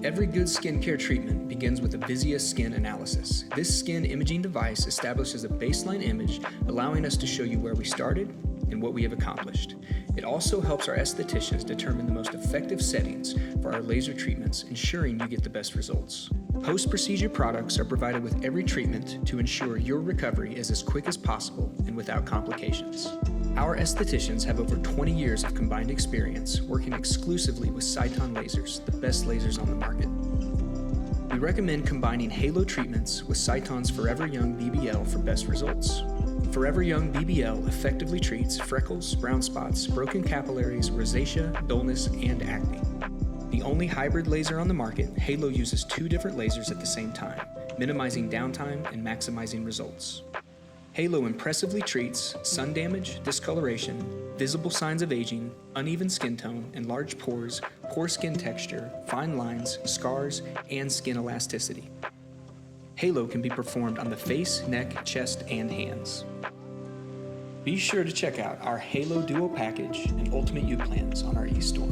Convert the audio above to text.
Every good skincare treatment begins with a Vizia skin analysis. This skin imaging device establishes a baseline image, allowing us to show you where we started and what we have accomplished. It also helps our estheticians determine the most effective settings for our laser treatments, ensuring you get the best results. Post-procedure products are provided with every treatment to ensure your recovery is as quick as possible and without complications. Our estheticians have over 20 years of combined experience working exclusively with Cyton lasers, the best lasers on the market. We recommend combining Halo treatments with Cyton's Forever Young BBL for best results. Forever Young BBL effectively treats freckles, brown spots, broken capillaries, rosacea, dullness, and acne. The only hybrid laser on the market, Halo uses 2 different lasers at the same time, minimizing downtime and maximizing results. Halo impressively treats sun damage, discoloration, visible signs of aging, uneven skin tone, enlarged pores, poor skin texture, fine lines, scars, and skin elasticity. Halo can be performed on the face, neck, chest, and hands. Be sure to check out our Halo Duo package and Ultimate UPlans on our e-store.